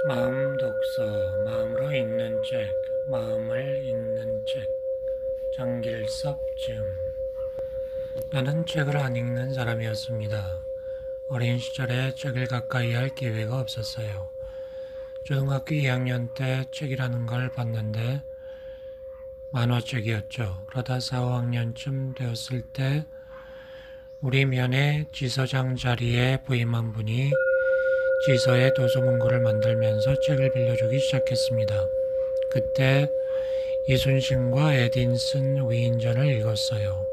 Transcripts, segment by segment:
마음 독서, 마음으로 읽는 책, 마음을 읽는 책, 장길섭 즈음. 나는 책을 안 읽는 사람이었습니다. 어린 시절에 책을 가까이 할 기회가 없었어요. 초등학교 2학년 때 책이라는 걸 봤는데 만화책이었죠. 그러다 4, 5학년쯤 되었을 때 우리 면회 지서장 자리에 부임한 분이 지서에 도서문고를 만들면서 책을 빌려주기 시작했습니다. 그때 이순신과 에딘슨 위인전을 읽었어요.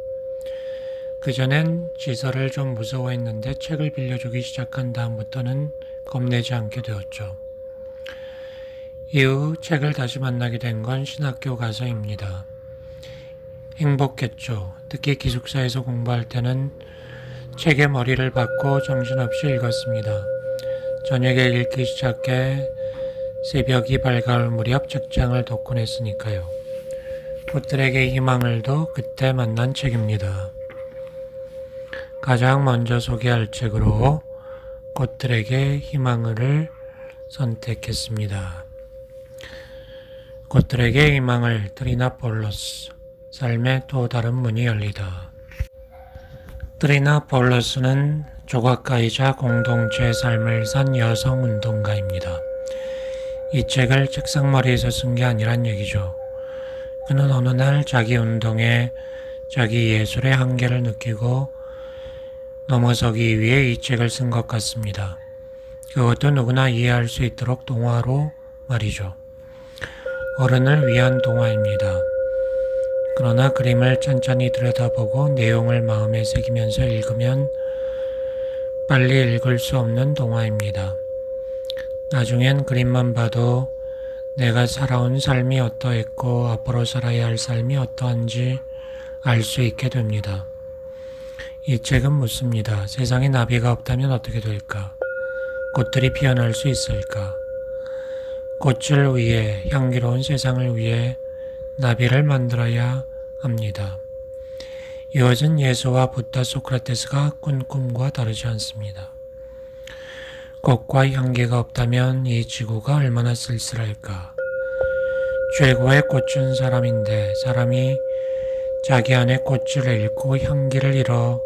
그전엔 지서를 좀 무서워했는데 책을 빌려주기 시작한 다음부터는 겁내지 않게 되었죠. 이후 책을 다시 만나게 된 건 신학교 가서입니다. 행복했죠. 특히 기숙사에서 공부할 때는 책에 머리를 박고 정신없이 읽었습니다. 저녁에 읽기 시작해 새벽이 밝아올 무렵 책장을 덮곤 했으니까요. 꽃들에게 희망을도 그때 만난 책입니다. 가장 먼저 소개할 책으로 꽃들에게 희망을 선택했습니다. 꽃들에게 희망을 트리나폴로스, 삶의 또 다른 문이 열리다. 트리나폴로스는 조각가이자 공동체의 삶을 산 여성운동가입니다. 이 책을 책상머리에서 쓴 게 아니란 얘기죠. 그는 어느 날 자기 운동에 자기 예술의 한계를 느끼고 넘어서기 위해 이 책을 쓴 것 같습니다. 그것도 누구나 이해할 수 있도록 동화로 말이죠. 어른을 위한 동화입니다. 그러나 그림을 천천히 들여다보고 내용을 마음에 새기면서 읽으면 빨리 읽을 수 없는 동화입니다. 나중엔 그림만 봐도 내가 살아온 삶이 어떠했고 앞으로 살아야 할 삶이 어떠한지 알 수 있게 됩니다. 이 책은 묻습니다. 세상에 나비가 없다면 어떻게 될까? 꽃들이 피어날 수 있을까? 꽃을 위해, 향기로운 세상을 위해 나비를 만들어야 합니다. 이어진 예수와 부다 소크라테스가 꾼 꿈과 다르지 않습니다. 꽃과 향기가 없다면 이 지구가 얼마나 쓸쓸할까? 최고의 꽃은 사람인데 사람이 자기 안에 꽃을 잃고 향기를 잃어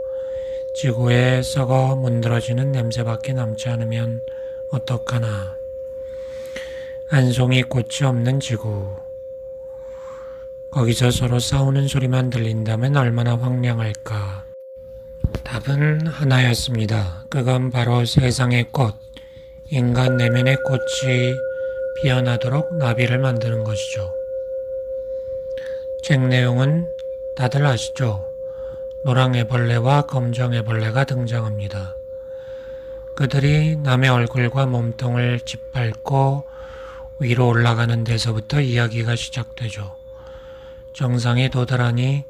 지구에 썩어 문드러지는 냄새밖에 남지 않으면 어떡하나. 한 송이 꽃이 없는 지구. 거기서 서로 싸우는 소리만 들린다면 얼마나 황량할까. 답은 하나였습니다. 그건 바로 세상의 꽃, 인간 내면의 꽃이 피어나도록 나비를 만드는 것이죠. 책 내용은 다들 아시죠? 노랑애벌레와 검정애벌레가 등장합니다. 그들이 남의 얼굴과 몸통을 짓밟고 위로 올라가는 데서부터 이야기가 시작되죠. 정상에 도달하니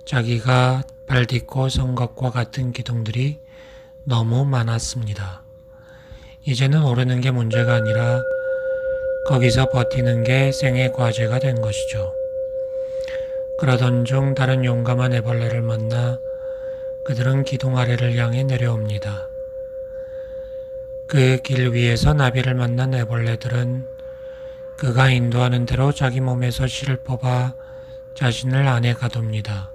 자기가 발 딛고 선 것과 같은 기둥들이 너무 많았습니다. 이제는 오르는 게 문제가 아니라 거기서 버티는 게 생애 과제가 된 것이죠. 그러던 중 다른 용감한 애벌레를 만나 그들은 기둥 아래를 향해 내려옵니다. 그 길 위에서 나비를 만난 애벌레들은 그가 인도하는 대로 자기 몸에서 실을 뽑아 자신을 안에 가둡니다.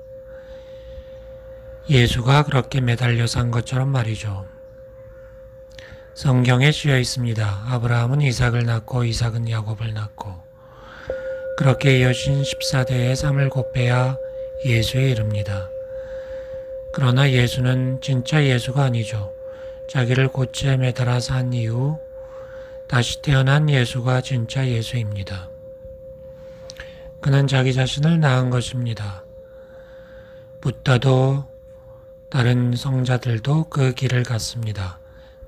예수가 그렇게 매달려 산 것처럼 말이죠. 성경에 쓰여 있습니다. 아브라함은 이삭을 낳고 이삭은 야곱을 낳고 그렇게 이어진 14대의 삶을 곱해야 예수에 이릅니다. 그러나 예수는 진짜 예수가 아니죠. 자기를 고치에 매달아 산 이후 다시 태어난 예수가 진짜 예수입니다. 그는 자기 자신을 낳은 것입니다. 부다도 다른 성자들도 그 길을 갔습니다.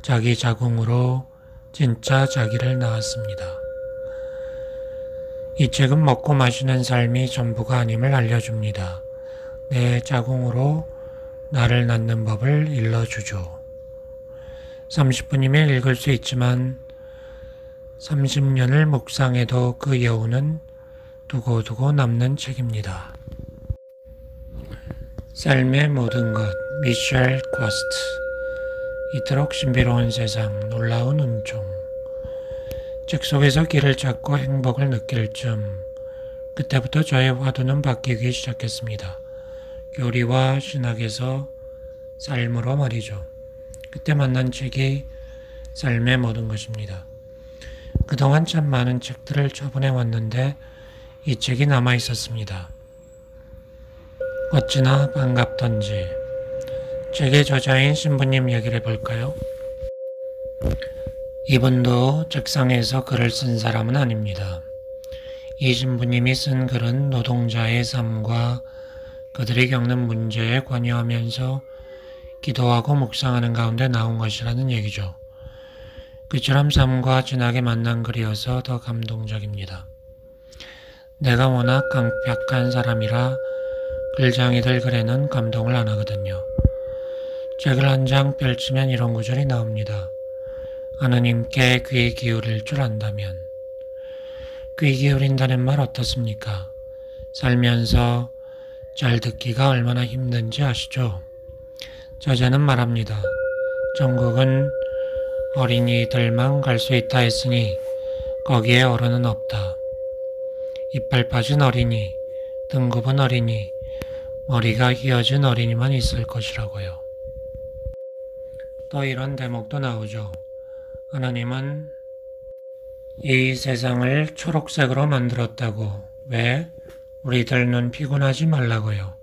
자기 자궁으로 진짜 자기를 낳았습니다. 이 책은 먹고 마시는 삶이 전부가 아님을 알려줍니다. 내 자궁으로 나를 낳는 법을 일러주죠. 30분이면 읽을 수 있지만 30년을 묵상해도 그 여운은 두고두고 남는 책입니다. 삶의 모든 것, 미셸 쿼스트. 이토록 신비로운 세상, 놀라운 은총. 책 속에서 길을 찾고 행복을 느낄 쯤 그때부터 저의 화두는 바뀌기 시작했습니다. 교리와 신학에서 삶으로 말이죠. 그때 만난 책이 삶의 모든 것입니다. 그동안 참 많은 책들을 처분해 왔는데 이 책이 남아 있었습니다. 어찌나 반갑던지. 책의 저자인 신부님 얘기를 해볼까요? 이분도 책상에서 글을 쓴 사람은 아닙니다. 이 신부님이 쓴 글은 노동자의 삶과 그들이 겪는 문제에 관여하면서 기도하고 묵상하는 가운데 나온 것이라는 얘기죠. 그처럼 삶과 진하게 만난 글이어서 더 감동적입니다. 내가 워낙 강팍한 사람이라 글쟁이들 글에는 감동을 안 하거든요. 책을 한 장 펼치면 이런 구절이 나옵니다. 하느님께 귀 기울일 줄 안다면. 귀 기울인다는 말 어떻습니까? 살면서 잘 듣기가 얼마나 힘든지 아시죠? 저자는 말합니다. 천국은 어린이들만 갈 수 있다 했으니 거기에 어른은 없다. 이빨 빠진 어린이, 등 굽은 어린이, 머리가 휘어진 어린이만 있을 것이라고요. 또 이런 대목도 나오죠. 하나님은 이 세상을 초록색으로 만들었다고. 왜? 우리들 눈 피곤하지 말라고요.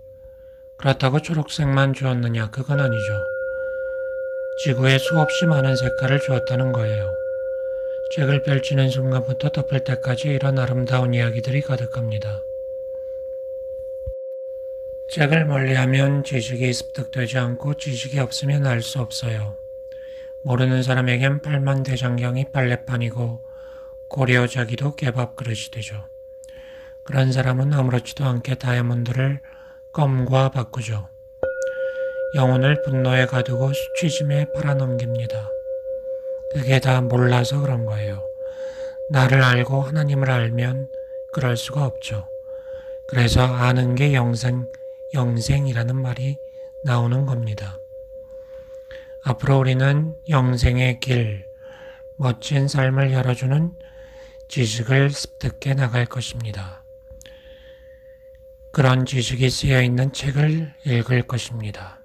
그렇다고 초록색만 주었느냐? 그건 아니죠. 지구에 수없이 많은 색깔을 주었다는 거예요. 책을 펼치는 순간부터 덮을 때까지 이런 아름다운 이야기들이 가득합니다. 책을 멀리하면 지식이 습득되지 않고 지식이 없으면 알 수 없어요. 모르는 사람에겐 팔만대장경이 빨래판이고 고려자기도 개밥 그릇이 되죠. 그런 사람은 아무렇지도 않게 다이아몬드를 껌과 바꾸죠. 영혼을 분노에 가두고 수치심에 팔아넘깁니다. 그게 다 몰라서 그런 거예요. 나를 알고 하나님을 알면 그럴 수가 없죠. 그래서 아는 게 영생이라는 말이 나오는 겁니다. 앞으로 우리는 영생의 길, 멋진 삶을 열어주는 지식을 습득해 나갈 것입니다. 그런 지식이 쓰여 있는 책을 읽을 것입니다.